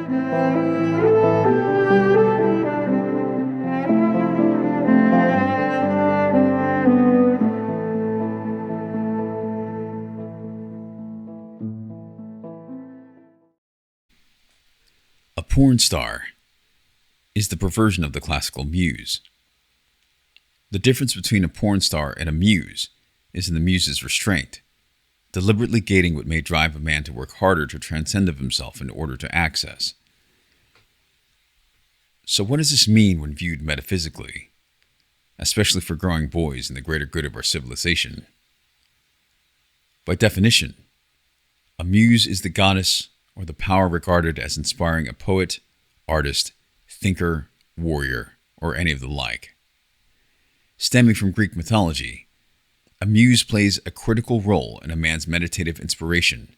A porn star is the perversion of the classical muse. The difference between a porn star and a muse is in the muse's restraint, deliberately gating what may drive a man to work harder to transcend of himself in order to access. So what does this mean when viewed metaphysically, especially for growing boys and the greater good of our civilization? By definition, a muse is the goddess or the power regarded as inspiring a poet, artist, thinker, warrior, or any of the like. Stemming from Greek mythology, a muse plays a critical role in a man's meditative inspiration,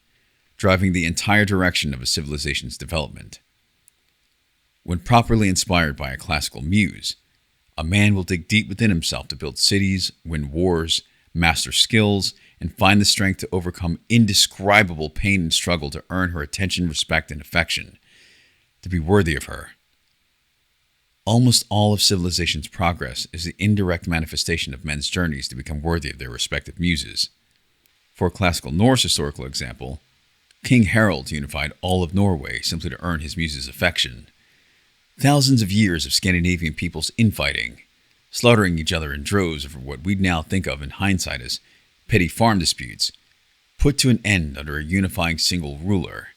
driving the entire direction of a civilization's development. When properly inspired by a classical muse, a man will dig deep within himself to build cities, win wars, master skills, and find the strength to overcome indescribable pain and struggle to earn her attention, respect, and affection, to be worthy of her. Almost all of civilization's progress is the indirect manifestation of men's journeys to become worthy of their respective muses. For a classical Norse historical example, King Harald unified all of Norway simply to earn his muse's affection. Thousands of years of Scandinavian peoples infighting, slaughtering each other in droves over what we now think of in hindsight as petty farm disputes, put to an end under a unifying single ruler,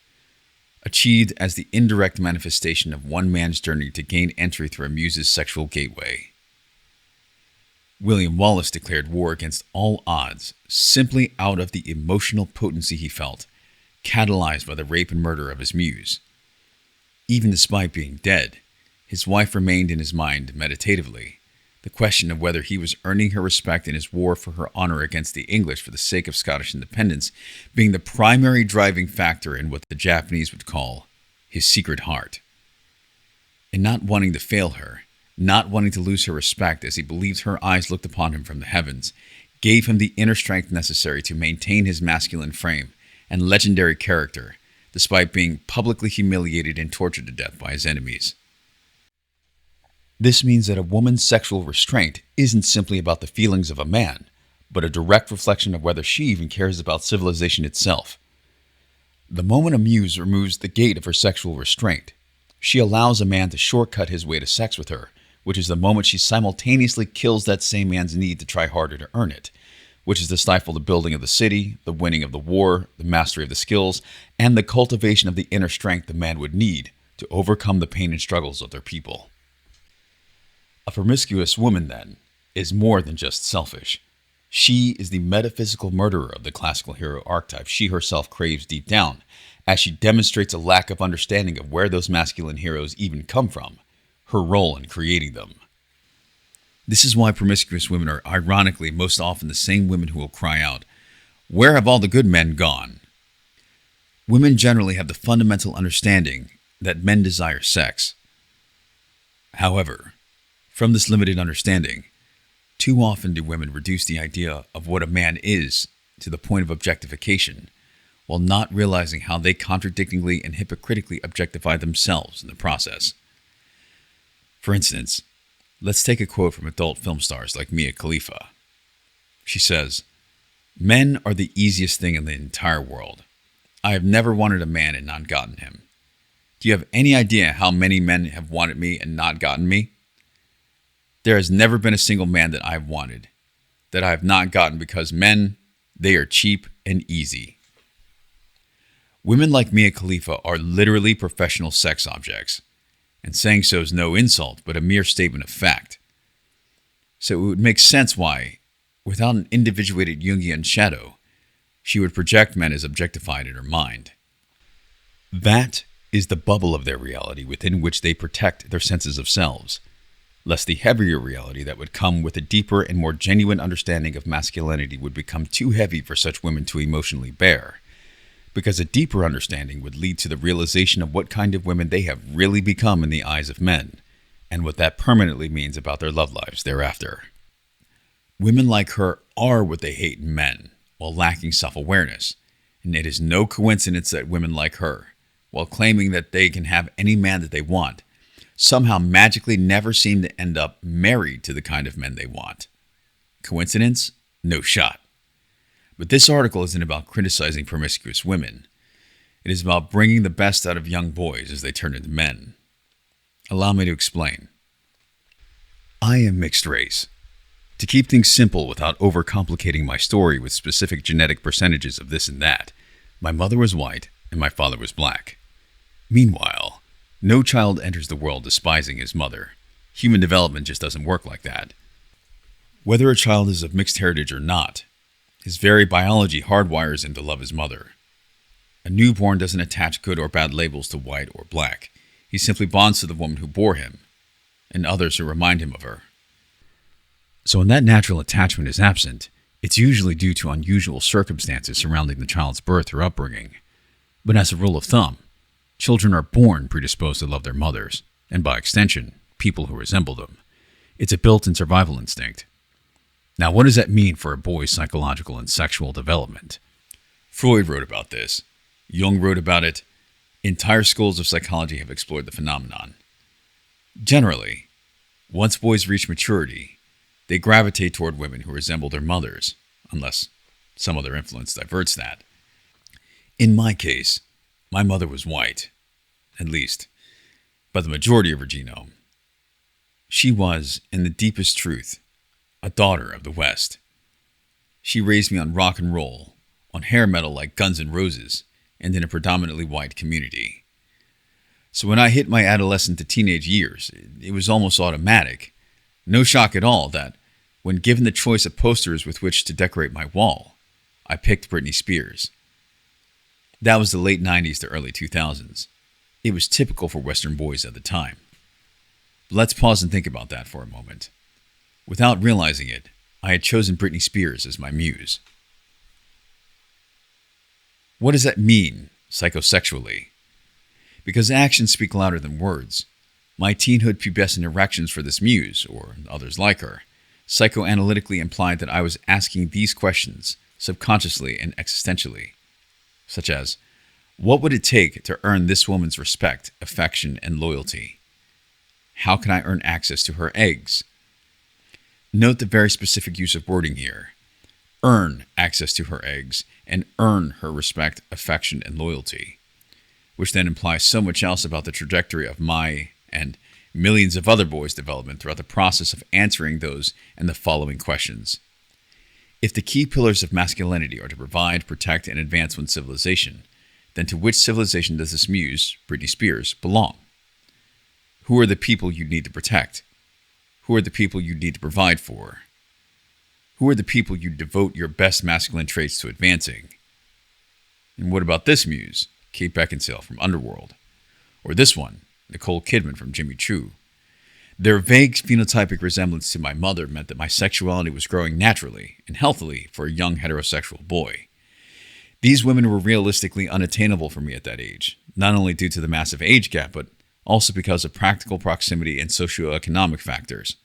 achieved as the indirect manifestation of one man's journey to gain entry through a muse's sexual gateway. William Wallace declared war against all odds simply out of the emotional potency he felt, catalyzed by the rape and murder of his muse. Even despite being dead, his wife remained in his mind meditatively, the question of whether he was earning her respect in his war for her honor against the English for the sake of Scottish independence being the primary driving factor in what the Japanese would call his secret heart. In not wanting to fail her, not wanting to lose her respect as he believed her eyes looked upon him from the heavens, gave him the inner strength necessary to maintain his masculine frame and legendary character, despite being publicly humiliated and tortured to death by his enemies. This means that a woman's sexual restraint isn't simply about the feelings of a man, but a direct reflection of whether she even cares about civilization itself. The moment a muse removes the gate of her sexual restraint, she allows a man to shortcut his way to sex with her, which is the moment she simultaneously kills that same man's need to try harder to earn it, which is to stifle the building of the city, the winning of the war, the mastery of the skills, and the cultivation of the inner strength the man would need to overcome the pain and struggles of their people. A promiscuous woman, then, is more than just selfish. She is the metaphysical murderer of the classical hero archetype she herself craves deep down, as she demonstrates a lack of understanding of where those masculine heroes even come from, her role in creating them. This is why promiscuous women are ironically most often the same women who will cry out, "Where have all the good men gone?" Women generally have the fundamental understanding that men desire sex. However, from this limited understanding, too often do women reduce the idea of what a man is to the point of objectification, while not realizing how they contradictingly and hypocritically objectify themselves in the process. For instance, let's take a quote from adult film stars like Mia Khalifa. She says, "Men are the easiest thing in the entire world. I have never wanted a man and not gotten him. Do you have any idea how many men have wanted me and not gotten me? There has never been a single man that I have wanted, that I have not gotten because men, they are cheap and easy." Women like Mia Khalifa are literally professional sex objects, and saying so is no insult, but a mere statement of fact. So it would make sense why, without an individuated Jungian shadow, she would project men as objectified in her mind. That is the bubble of their reality within which they protect their senses of selves, lest the heavier reality that would come with a deeper and more genuine understanding of masculinity would become too heavy for such women to emotionally bear, because a deeper understanding would lead to the realization of what kind of women they have really become in the eyes of men, and what that permanently means about their love lives thereafter. Women like her are what they hate in men, while lacking self-awareness, and it is no coincidence that women like her, while claiming that they can have any man that they want, somehow magically never seem to end up married to the kind of men they want. Coincidence? No shot. But this article isn't about criticizing promiscuous women. It is about bringing the best out of young boys as they turn into men. Allow me to explain. I am mixed race. To keep things simple without overcomplicating my story with specific genetic percentages of this and that, my mother was white and my father was black. Meanwhile, no child enters the world despising his mother. Human development just doesn't work like that. Whether a child is of mixed heritage or not, his very biology hardwires him to love his mother. A newborn doesn't attach good or bad labels to white or black. He simply bonds to the woman who bore him, and others who remind him of her. So when that natural attachment is absent, it's usually due to unusual circumstances surrounding the child's birth or upbringing. But as a rule of thumb, children are born predisposed to love their mothers, and by extension, people who resemble them. It's a built-in survival instinct. Now, what does that mean for a boy's psychological and sexual development? Freud wrote about this. Jung wrote about it. Entire schools of psychology have explored the phenomenon. Generally, once boys reach maturity, they gravitate toward women who resemble their mothers, unless some other influence diverts that. In my case, my mother was white, at least, by the majority of her genome. She was, in the deepest truth, a daughter of the West. She raised me on rock and roll, on hair metal like Guns N' Roses, and in a predominantly white community. So when I hit my adolescent to teenage years, it was almost automatic. No shock at all that, when given the choice of posters with which to decorate my wall, I picked Britney Spears. That was the late 90s to early 2000s. It was typical for Western boys at the time. But let's pause and think about that for a moment. Without realizing it, I had chosen Britney Spears as my muse. What does that mean, psychosexually? Because actions speak louder than words, my teenhood pubescent erections for this muse, or others like her, psychoanalytically implied that I was asking these questions subconsciously and existentially, such as, what would it take to earn this woman's respect, affection, and loyalty? How can I earn access to her eggs? Note the very specific use of wording here. Earn access to her eggs and earn her respect, affection, and loyalty, which then implies so much else about the trajectory of my and millions of other boys' development throughout the process of answering those and the following questions. If the key pillars of masculinity are to provide, protect, and advance one's civilization, then to which civilization does this muse, Britney Spears, belong? Who are the people you need to protect? Who are the people you need to provide for? Who are the people you devote your best masculine traits to advancing? And what about this muse, Kate Beckinsale from Underworld? Or this one, Nicole Kidman from Jimmy Choo? Their vague phenotypic resemblance to my mother meant that my sexuality was growing naturally and healthily for a young heterosexual boy. These women were realistically unattainable for me at that age, not only due to the massive age gap, but also because of practical proximity and socioeconomic factors.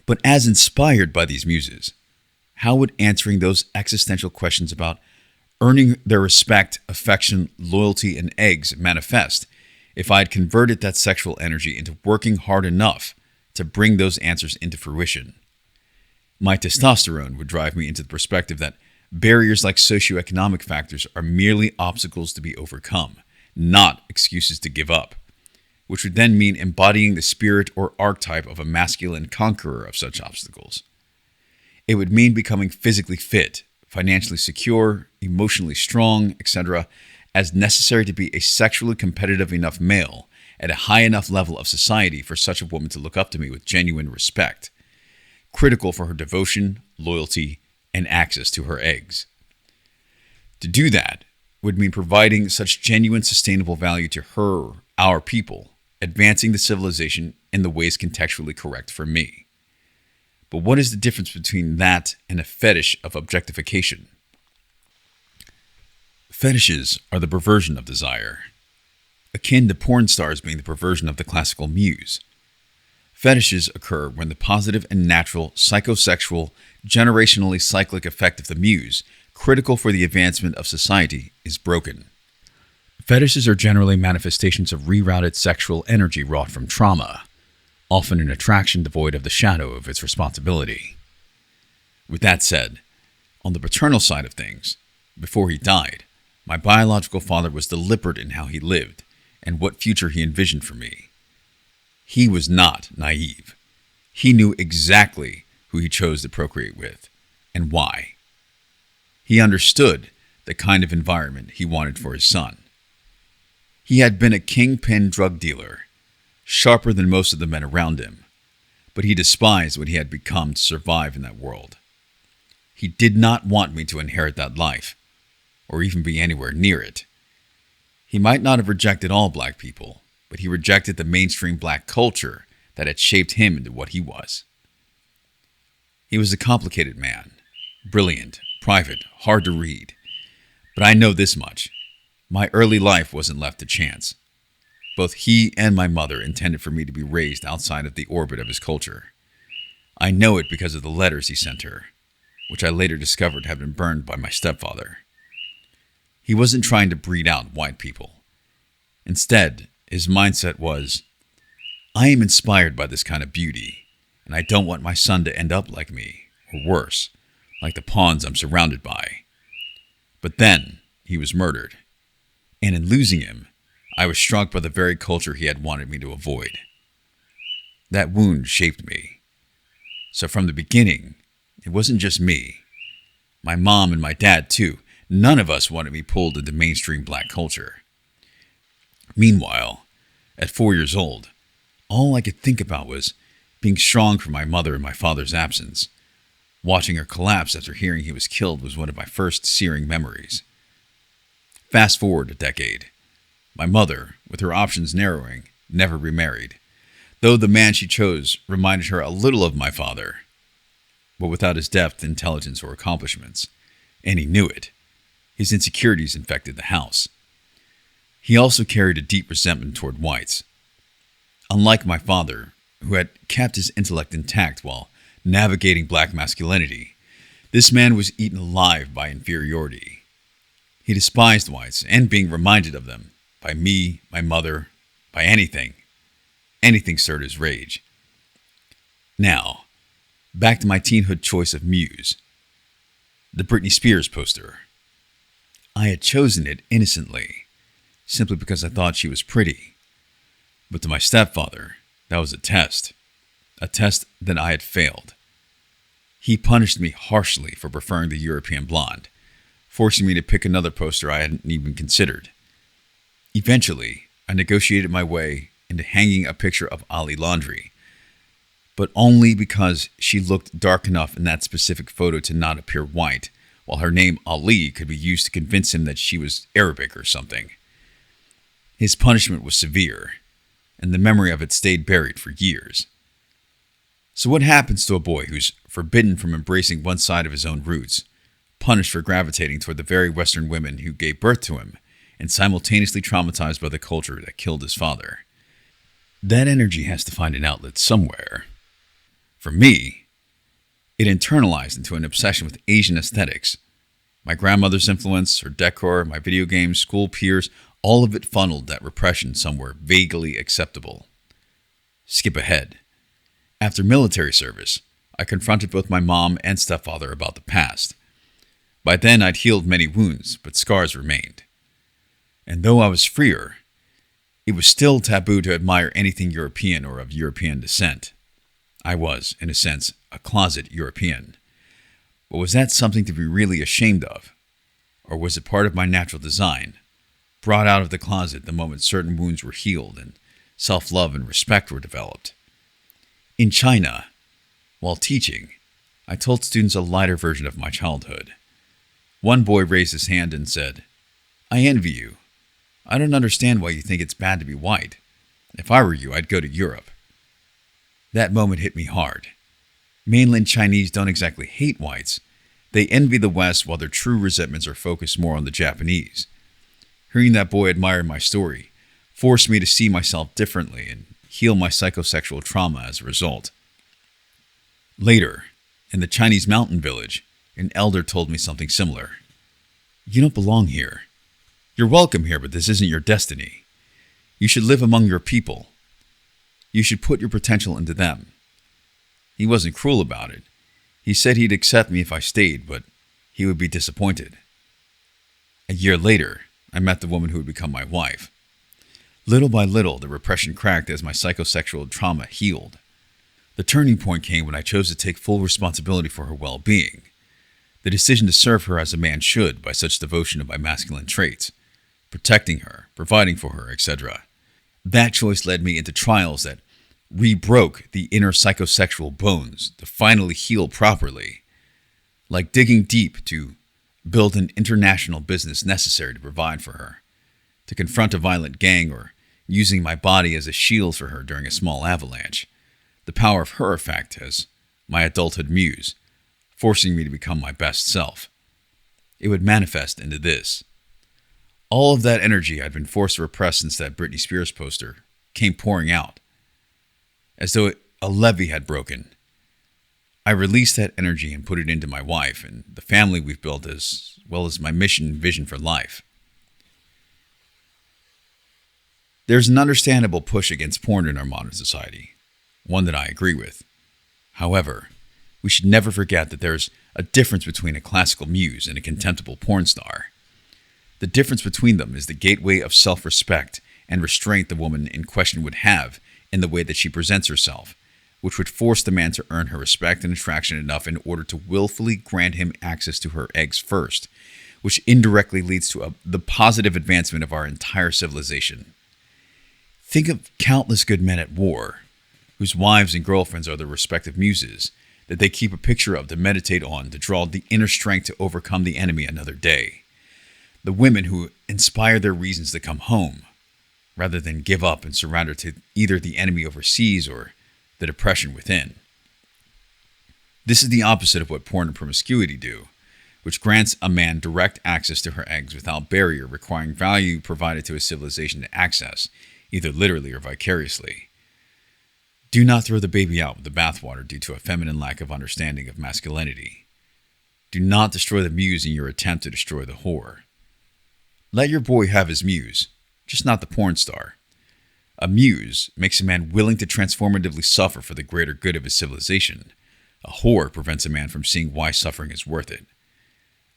But as inspired by these muses, how would answering those existential questions about earning their respect, affection, loyalty, and eggs manifest if I had converted that sexual energy into working hard enough to bring those answers into fruition? My testosterone would drive me into the perspective that barriers like socioeconomic factors are merely obstacles to be overcome, not excuses to give up, which would then mean embodying the spirit or archetype of a masculine conqueror of such obstacles. It would mean becoming physically fit, financially secure, emotionally strong, etc., as necessary to be a sexually competitive enough male at a high enough level of society for such a woman to look up to me with genuine respect, critical for her devotion, loyalty, and access to her eggs. To do that would mean providing such genuine sustainable value to her, our people, advancing the civilization in the ways contextually correct for me. But what is the difference between that and a fetish of objectification? Fetishes are the perversion of desire, akin to porn stars being the perversion of the classical muse. Fetishes occur when the positive and natural psychosexual, generationally cyclic effect of the muse, critical for the advancement of society, is broken. Fetishes are generally manifestations of rerouted sexual energy wrought from trauma, often an attraction devoid of the shadow of its responsibility. With that said, on the paternal side of things, before he died, my biological father was deliberate in how he lived and what future he envisioned for me. He was not naive. He knew exactly who he chose to procreate with and why. He understood the kind of environment he wanted for his son. He had been a kingpin drug dealer, sharper than most of the men around him, but he despised what he had become to survive in that world. He did not want me to inherit that life, or even be anywhere near it. He might not have rejected all black people, but he rejected the mainstream black culture that had shaped him into what he was. He was a complicated man, brilliant, private, hard to read. But I know this much. My early life wasn't left to chance. Both he and my mother intended for me to be raised outside of the orbit of his culture. I know it because of the letters he sent her, which I later discovered had been burned by my stepfather. He wasn't trying to breed out white people. Instead, his mindset was, I am inspired by this kind of beauty, and I don't want my son to end up like me, or worse, like the pawns I'm surrounded by. But then, he was murdered. And in losing him, I was struck by the very culture he had wanted me to avoid. That wound shaped me. So from the beginning, it wasn't just me. My mom and my dad, too. None of us wanted me pulled into mainstream black culture. Meanwhile, at 4 years old, all I could think about was being strong for my mother in my father's absence. Watching her collapse after hearing he was killed was one of my first searing memories. Fast forward a decade. My mother, with her options narrowing, never remarried, though the man she chose reminded her a little of my father, but without his depth, intelligence, or accomplishments. And he knew it. His insecurities infected the house. He also carried a deep resentment toward whites. Unlike my father, who had kept his intellect intact while navigating black masculinity, this man was eaten alive by inferiority. He despised whites and being reminded of them, by me, my mother, by anything. Anything stirred his rage. Now, back to my teenhood choice of Muse. The Britney Spears poster. I had chosen it innocently, simply because I thought she was pretty. But to my stepfather, that was a test that I had failed. He punished me harshly for preferring the European blonde, forcing me to pick another poster I hadn't even considered. Eventually, I negotiated my way into hanging a picture of Ali Laundrie, but only because she looked dark enough in that specific photo to not appear white, while her name Ali could be used to convince him that she was Arabic or something. His punishment was severe, and the memory of it stayed buried for years. So what happens to a boy who's forbidden from embracing one side of his own roots, punished for gravitating toward the very Western women who gave birth to him, and simultaneously traumatized by the culture that killed his father? That energy has to find an outlet somewhere. For me, it internalized into an obsession with Asian aesthetics. My grandmother's influence, her decor, my video games, school peers, all of it funneled that repression somewhere vaguely acceptable. Skip ahead. After military service, I confronted both my mom and stepfather about the past. By then, I'd healed many wounds, but scars remained. And though I was freer, it was still taboo to admire anything European or of European descent. I was, in a sense, a closet European. But was that something to be really ashamed of? Or was it part of my natural design, brought out of the closet the moment certain wounds were healed and self-love and respect were developed? In China, while teaching, I told students a lighter version of my childhood. One boy raised his hand and said, "I envy you. I don't understand why you think it's bad to be white. If I were you, I'd go to Europe." That moment hit me hard. Mainland Chinese don't exactly hate whites. They envy the West while their true resentments are focused more on the Japanese. Hearing that boy admire my story forced me to see myself differently and heal my psychosexual trauma as a result. Later, in the Chinese mountain village, an elder told me something similar. "You don't belong here. You're welcome here, but this isn't your destiny. You should live among your people. You should put your potential into them. He wasn't cruel about it. He said he'd accept me if I stayed, but he would be disappointed. A year later, I met the woman who would become my wife. Little by little, the repression cracked as my psychosexual trauma healed. The turning point came when I chose to take full responsibility for her well-being. The decision to serve her as a man should by such devotion of my masculine traits, protecting her, providing for her, etc. That choice led me into trials that re-broke the inner psychosexual bones to finally heal properly, like digging deep to build an international business necessary to provide for her, to confront a violent gang, or using my body as a shield for her during a small avalanche. The power of her effect as my adulthood muse, forcing me to become my best self. It would manifest into this. All of that energy I'd been forced to repress since that Britney Spears poster came pouring out, as though a levee had broken. I released that energy and put it into my wife and the family we've built, as well as my mission and vision for life. There's an understandable push against porn in our modern society, one that I agree with. However, we should never forget that there's a difference between a classical muse and a contemptible porn star. The difference between them is the gateway of self-respect and restraint the woman in question would have in the way that she presents herself, which would force the man to earn her respect and attraction enough in order to willfully grant him access to her eggs first, which indirectly leads to the positive advancement of our entire civilization. Think of countless good men at war, whose wives and girlfriends are their respective muses, that they keep a picture of to meditate on, to draw the inner strength to overcome the enemy another day. The women who inspire their reasons to come home, rather than give up and surrender to either the enemy overseas or the depression within. This is the opposite of what porn and promiscuity do, which grants a man direct access to her eggs without barrier, requiring value provided to a civilization to access, either literally or vicariously. Do not throw the baby out with the bathwater due to a feminine lack of understanding of masculinity. Do not destroy the muse in your attempt to destroy the whore. Let your boy have his muse, just not the porn star. A muse makes a man willing to transformatively suffer for the greater good of his civilization. A whore prevents a man from seeing why suffering is worth it.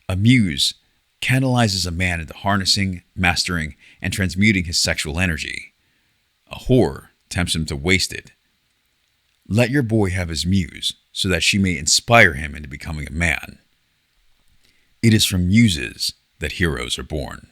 A muse catalyzes a man into harnessing, mastering, and transmuting his sexual energy. A whore tempts him to waste it. Let your boy have his muse so that she may inspire him into becoming a man. It is from muses that heroes are born.